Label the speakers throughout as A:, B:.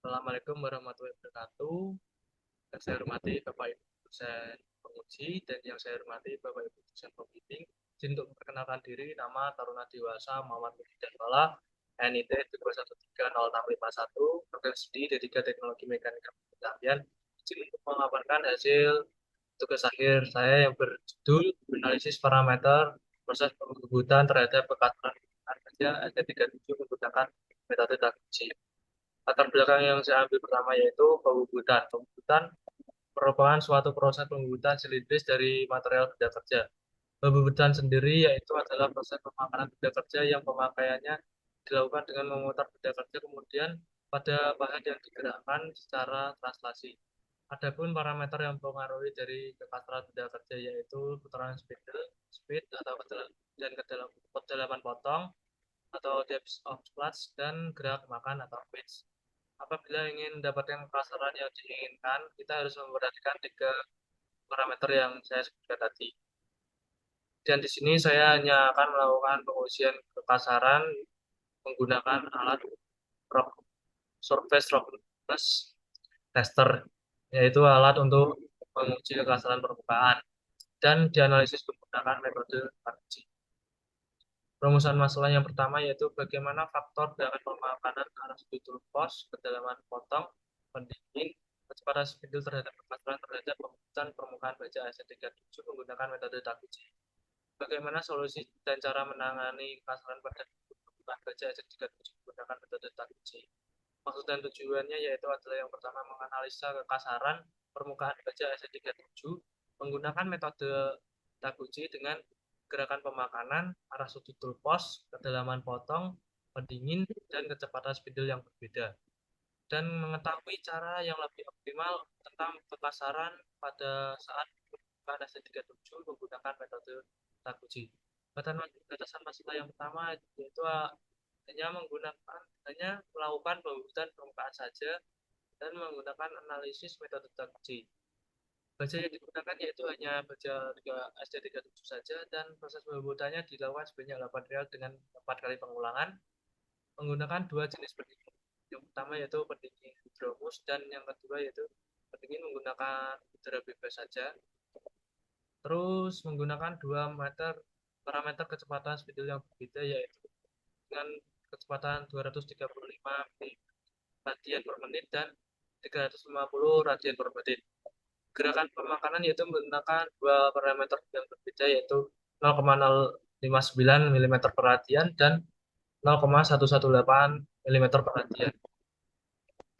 A: Assalamualaikum warahmatullahi wabarakatuh. Yang saya hormati Bapak Ibu dosen penguji dan yang saya hormati Bapak Ibu dosen pembimbing. Izin untuk memperkenalkan diri, nama Taruna Dewasa Muhammad Budi Darmala, NIT 2130651, program studi D3 Teknologi Mekanika Pertanian. Izin untuk melaporkan hasil tugas akhir saya yang berjudul analisis parameter proses penggugutan terhadap kekaturan kerja SD37 menggunakan metode Takuchi. Latar belakang yang saya ambil pertama yaitu penggugutan. Penggugutan merupakan suatu proses pembuatan silindris dari material benda kerja. Pembuatan sendiri yaitu adalah proses pemakanan benda kerja yang pemakaiannya dilakukan dengan memutar benda kerja kemudian pada bahan yang digerakkan secara translasi. Adapun parameter yang mempengaruhi dari kekasrahan benda kerja yaitu putaran spindle, speed atau kedalaman potong atau depth of clutch dan gerak makan atau pitch. Apabila ingin mendapatkan kasaran yang diinginkan, kita harus memperhatikan tiga parameter yang saya sebutkan tadi. Dan di sini saya hanya akan melakukan pengujian kekasaran menggunakan alat rock, surface roughness tester, yaitu alat untuk menguji kekasaran permukaan dan dianalisis menggunakan metode RG. Rumusan masalah yang pertama yaitu bagaimana faktor dengan pemakanan arah sudut pos, kedalaman potong, pendingin, kecepatan spindle terhadap kekasrahan terhadap pembuatan permukaan baja AC37 menggunakan metode Takuchi. Bagaimana solusi dan cara menangani kekasrahan pada permukaan baja AC37 menggunakan metode Takuchi. Maksud dan tujuannya yaitu adalah yang pertama menganalisa kekasaran permukaan baja AC37 menggunakan metode Takuchi dengan gerakan pemakanan, arah sudut pos, kedalaman potong, pendingin, dan kecepatan spindle yang berbeda. Dan mengetahui cara yang lebih optimal tentang kekasaran pada saat pembukaan AC37 menggunakan metode Takuchi. Batasan masalah yang pertama yaitu hanya melakukan pembuatan permukaan saja dan menggunakan analisis metode Takuchi. Baja yang digunakan yaitu hanya baja SD37 saja dan proses pembuatannya dilakukan sebanyak 8 real dengan 4 kali pengulangan menggunakan dua jenis pendingin. Yang pertama yaitu pendingin hidromus dan yang kedua yaitu pendingin menggunakan udara bebas saja. Terus menggunakan parameter kecepatan spindle yang berbeda yaitu dengan kecepatan 235 radian per menit dan 350 radian per menit. Gerakan pemakanan yaitu menggunakan dua parameter yang berbeda yaitu 0,059 mm per radian dan 0,118 mm per radian.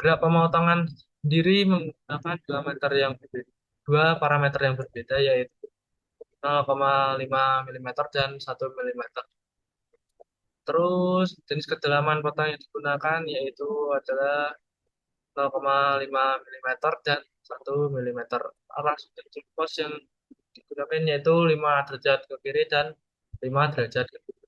A: Gerak pemotongan sendiri menggunakan dua parameter yang berbeda yaitu 0,5 mm dan 1 mm. Terus jenis kedalaman potong yang digunakan yaitu adalah 0,5 mm dan 1 mm. Arah sudut pos yang digunakan yaitu 5 derajat ke kiri dan 5 derajat ke kiri.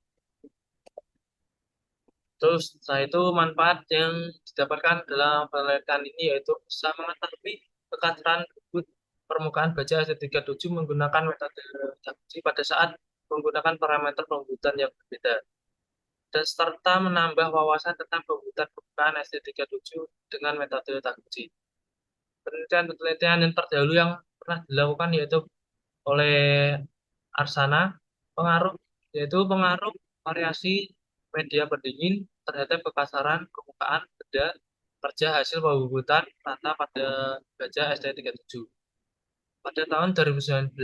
A: Terus setelah itu manfaat yang didapatkan dalam penelitian ini yaitu bisa mengetahui kekasrahan permukaan baja AC37 menggunakan metode Takuchi pada saat menggunakan parameter pembuatan yang berbeda dan serta menambah wawasan tentang pembuatan permukaan SD37 dengan metode Takuchi. Penelitian-penelitian yang terdahulu yang pernah dilakukan yaitu oleh Arsana, pengaruh variasi media pendingin terhadap kekasaran permukaan benda kerja hasil pembuatan rata pada baja SD37 pada tahun 2019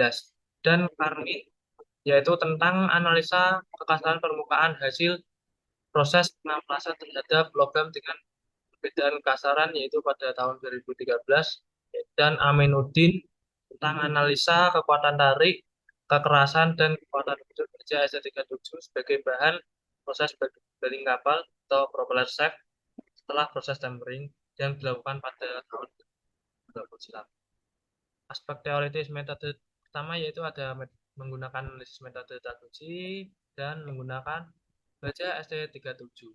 A: dan Karni yaitu tentang analisa kekasaran permukaan hasil proses penamplasan terhadap logam dengan perbedaan kasaran yaitu pada tahun 2013 dan Aminuddin tentang analisa kekuatan tarik, kekerasan, dan kekuatan unsur baja SD37 sebagai bahan proses baling kapal atau propeller shaft setelah proses tempering yang dilakukan pada tahun 2020 silam. Aspek teoritis metode pertama yaitu ada menggunakan analisis metode Takuchi dan menggunakan baja ST37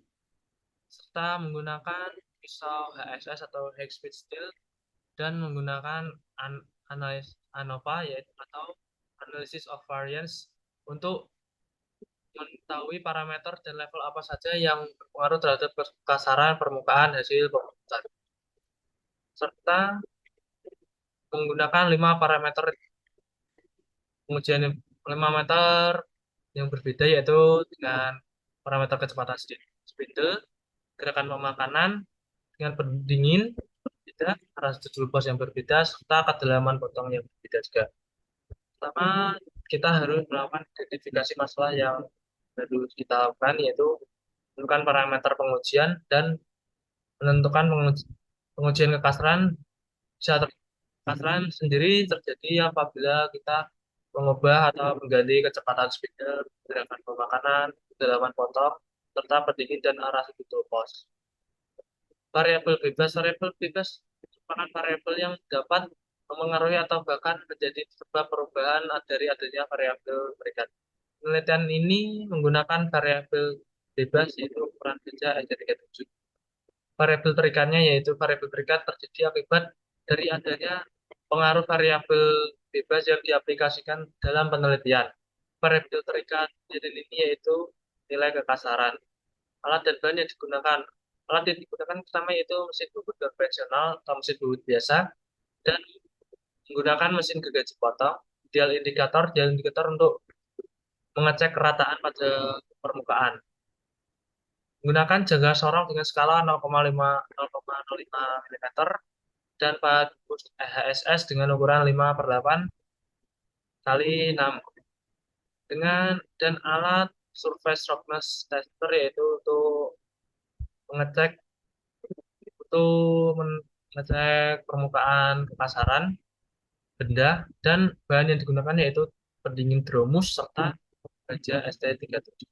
A: serta menggunakan pisau HSS atau high speed steel dan menggunakan analis ANOVA yaitu atau analysis of variance untuk mengetahui parameter dan level apa saja yang berpengaruh terhadap kekasaran permukaan hasil pembuatan. serta menggunakan 5 parameter pengujian 5 meter yang berbeda, yaitu dengan parameter kecepatan spindle, gerakan pemakanan dengan pendingin berbeda, arah sudut pos yang berbeda, serta kedalaman potong yang berbeda juga. Pertama, kita harus melakukan identifikasi masalah yang harus kita lakukan, yaitu menentukan parameter pengujian dan menentukan pengujian kekasaran. Kekasaran sendiri terjadi apabila kita mengubah atau mengganti kecepatan spindle, gerakan pemakanan, kedalaman potong, serta pendingin dan arah sudut pos. Variabel bebas merupakan variabel yang dapat mempengaruhi atau bahkan menjadi sebab perubahan dari adanya variabel berikat. Penelitian ini menggunakan variabel bebas, yaitu ukuran baja ST37. Variabel terikannya yaitu variabel terikat terjadi akibat dari adanya pengaruh variabel bebas yang diaplikasikan dalam penelitian. Variabel terikat ini yaitu nilai kekasaran. Alat dan bahan yang digunakan. Alat yang digunakan pertama yaitu mesin bubut konvensional atau mesin bubut biasa, dan menggunakan mesin gergaji potong. Dial indikator untuk mengecek kerataan pada permukaan. Menggunakan jangka sorong dengan skala 0,05 mm dan pad HSS dengan ukuran 5/8 kali 6 dan alat surface roughness tester, yaitu mengecek mengecek permukaan kekasaran benda, dan bahan yang digunakan yaitu pendingin Dromus serta baja ST37.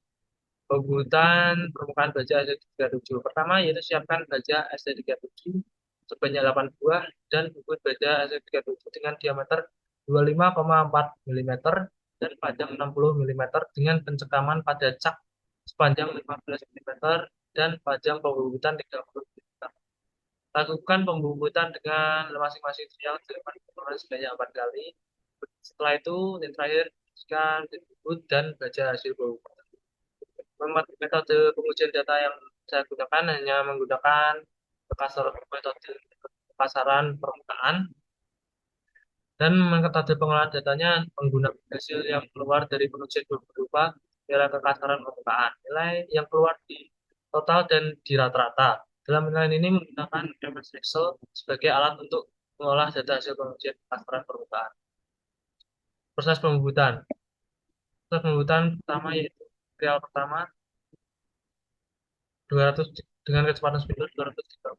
A: Pembuatan permukaan baja ST37. Pertama yaitu siapkan baja ST37 sebanyak 8 buah dan bubut baja ST37 dengan diameter 25,4 mm dan panjang 60 mm dengan pencekaman pada cak sepanjang 15 mm dan panjang pembubutan 30 mm. Lakukan pembubutan dengan masing-masing trial sebanyak 4 kali. Setelah itu, yang terakhir, bersihkan bubut dan baca hasil pembubutan. Metode pengujian data yang saya gunakan hanya menggunakan metode kekasaran permukaan, dan metode pengolahan datanya menggunakan hasil yang keluar dari pengujian berupa nilai kekasaran permukaan, nilai yang keluar di total dan di rata-rata. Dalam penilaian ini menggunakan MS Excel sebagai alat untuk mengolah data hasil pengujian kekasaran permukaan. Proses pembubutan. Proses pembubutan pertama yaitu trial pertama 200 dengan kecepatan spindle 235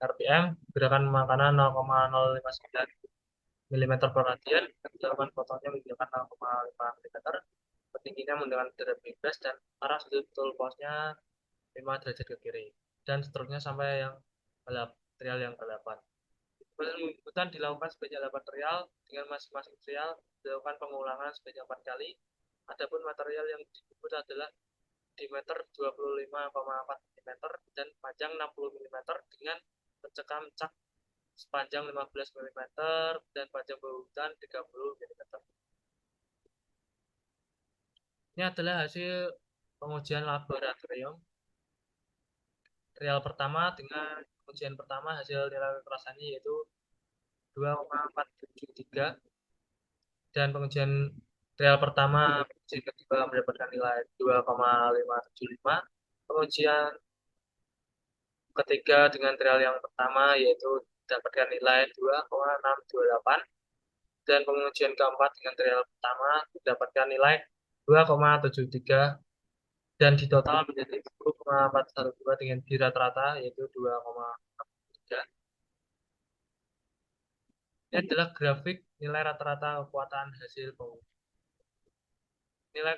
A: rpm, gerakan makanan 0,059 mm per radian, kedalaman potongnya menggunakan 0,5 mm, pendinginnya menggunakan derajat bebas, dan arah sudut posnya 5 derajat ke kiri, dan seterusnya sampai yang trial yang ke-8. Proses pembubutan dilakukan sebanyak 8 trial, dengan masing-masing trial dilakukan pengulangan sebanyak 4 kali. Adapun material yang dibubut adalah diameter 25,4 mm dan panjang 60 mm dengan pencekam cak sepanjang 15 mm dan panjang pembubutan 30 mm. Ini adalah hasil pengujian laboratorium. Trial pertama dengan pengujian pertama hasil nilai kekerasannya yaitu 2,473, dan pengujian trial pertama pengujian kedua mendapatkan nilai 2,575. Pengujian ketiga dengan trial yang pertama yaitu mendapatkan nilai 2,628, dan pengujian keempat dengan trial pertama mendapatkan nilai 2,73, dan di total menjadi 10,412 dengan di rata-rata yaitu 2,3. Ini adalah grafik nilai rata-rata kekuatan hasil pengujian. Nilai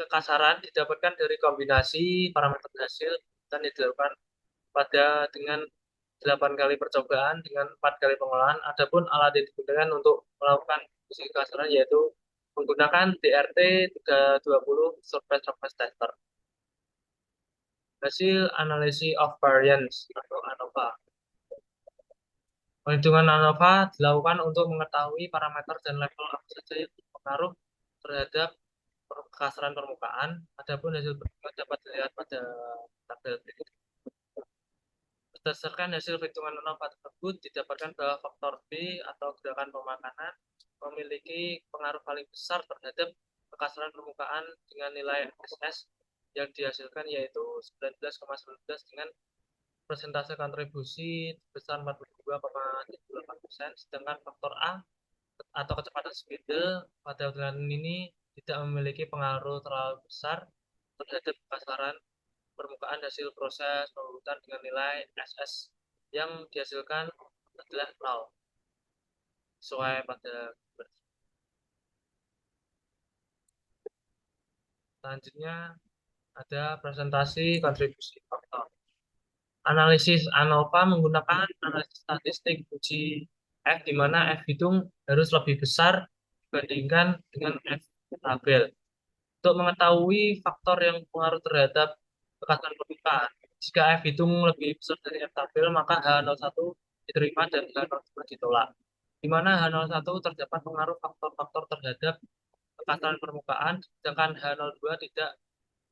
A: kekasaran didapatkan dari kombinasi parameter hasil dan dilakukan dengan 8 kali percobaan dengan 4 kali pengolahan. Adapun alat yang digunakan untuk melakukan uji kekasaran yaitu menggunakan DRT 320 Surface Roughness Tester. Hasil analisis of variance atau ANOVA. Perhitungan ANOVA dilakukan untuk mengetahui parameter dan level apa saja yang berpengaruh terhadap kekasaran permukaan. Adapun hasil perhitungan dapat dilihat pada tabel berikut. Berdasarkan hasil perhitungan ANOVA tersebut, didapatkan bahwa faktor B atau gerakan pemakanan memiliki pengaruh paling besar terhadap kekasaran permukaan dengan nilai SS yang dihasilkan yaitu 19,19 dengan persentase kontribusi sebesar 42,78%, sedangkan faktor A atau kecepatan spidol pada bulan ini tidak memiliki pengaruh terlalu besar terhadap kekasaran permukaan hasil proses pembuatan dengan nilai SS yang dihasilkan adalah 0 sesuai pada selanjutnya ada presentasi kontribusi faktor. Analisis ANOVA menggunakan analisis statistik uji F di mana F hitung harus lebih besar dibandingkan dengan F tabel. Untuk mengetahui faktor yang pengaruh terhadap kekasaran permukaan, jika F hitung lebih besar dari F tabel, maka H01 diterima dan H02 ditolak. Di mana H01 terdapat pengaruh faktor-faktor terhadap kekasaran permukaan, sedangkan H02 tidak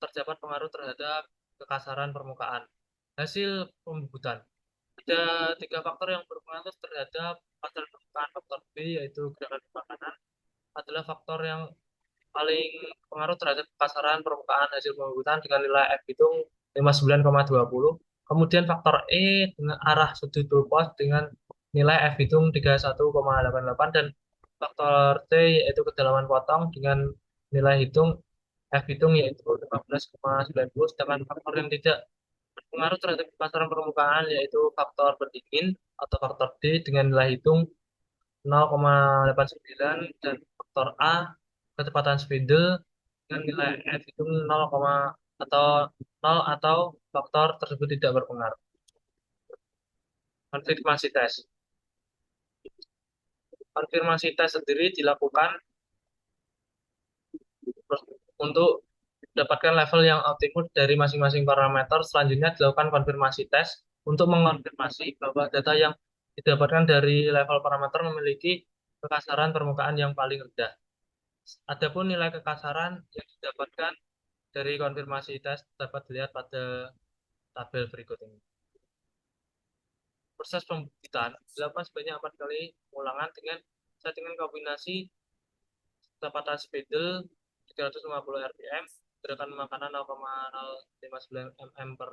A: terdapat pengaruh terhadap kekasaran permukaan. Hasil pembubutan. Ada tiga faktor yang berpengaruh terhadap kekasaran permukaan. Faktor B yaitu gerakan pemakanan adalah faktor yang paling pengaruh terhadap kekasaran permukaan hasil pembubutan dengan nilai F hitung 59,20. Kemudian faktor E dengan arah sudut pos dengan nilai F hitung 31,88 dan faktor C yaitu kedalaman potong dengan nilai hitung F hitung yaitu 15,90, sedangkan faktor yang tidak berpengaruh terhadap kekasaran permukaan yaitu faktor pendingin atau faktor D dengan nilai hitung 0,89 dan faktor A kecepatan spidol dengan nilai F itu 0, atau 0 atau faktor tersebut tidak berpengaruh. Konfirmasi tes. Konfirmasi tes sendiri dilakukan untuk mendapatkan level yang optimum dari masing-masing parameter. Selanjutnya dilakukan konfirmasi tes untuk mengonfirmasi bahwa data yang didapatkan dari level parameter memiliki kekasaran permukaan yang paling rendah. Adapun nilai kekasaran yang didapatkan dari konfirmasi tes dapat dilihat pada tabel berikut ini. Proses pembuktian dilakukan sebanyak 4 kali pengulangan dengan settingan kombinasi kecepatan spidol 350 rpm, gerakan makanan 0,059 mm per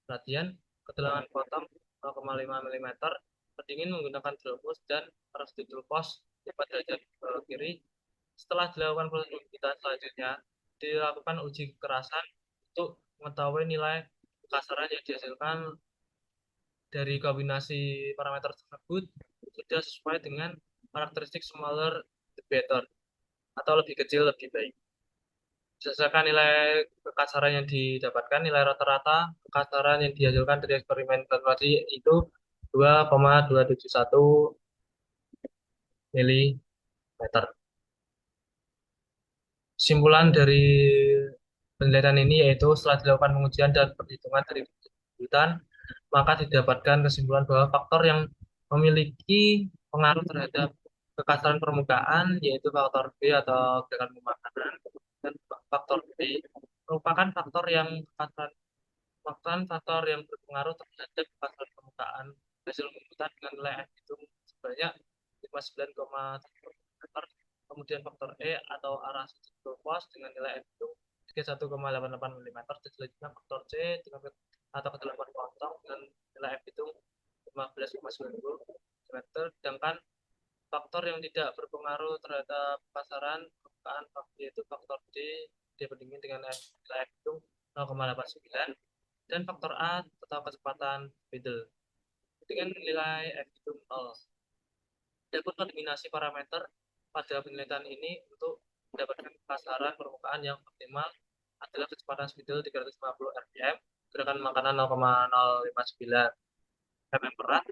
A: radian, kedalaman potong 0,5 mm, pendingin menggunakan dropus dan arus pos tepat derajat ke kiri. Setelah dilakukan proses pembuktian selanjutnya, dilakukan uji kekerasan untuk mengetahui nilai kekasaran yang dihasilkan dari kombinasi parameter tersebut sudah sesuai dengan karakteristik smaller the better atau lebih kecil lebih baik. Berdasarkan nilai kekasaran yang didapatkan, nilai rata-rata kekasaran yang dihasilkan dari eksperimen kalkulasi itu 2,271 mm. Kesimpulan dari penelitian ini yaitu setelah dilakukan pengujian dan perhitungan dari penelitian, maka didapatkan kesimpulan bahwa faktor yang memiliki pengaruh terhadap kekasaran permukaan yaitu faktor B atau gerakan pemakanan dan faktor B merupakan faktor yang faktor yang berpengaruh terhadap kekasaran permukaan hasil pembuatan dengan nilai F itu sebanyak 59,3 mm. Kemudian faktor E atau arah sudut pos dengan nilai F itu 31,88 mm. Dan selanjutnya faktor C dengan atau kedalaman potong dengan nilai F itu 15,90 cm. Sedangkan faktor yang tidak berpengaruh terhadap pasaran permukaan yaitu faktor D dibandingkan dengan nilai F itu 0,89 dan faktor A atau kecepatan spidol dengan nilai F itu 0. Adapun kombinasi parameter pada penelitian ini untuk mendapatkan pasaran permukaan yang optimal adalah kecepatan spidol 350 rpm, gerakan makanan 0,059 mm per rat,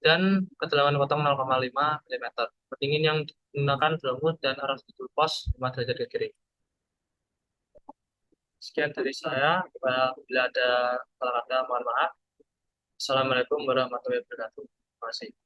A: dan kedalaman potong 0,5 mm. Pendingin yang digunakan berambut dan arah sudut pos 5 derajat ke kiri. Sekian dari saya. Bila ada salah kata, mohon maaf. Assalamualaikum warahmatullahi wabarakatuh. Terima kasih.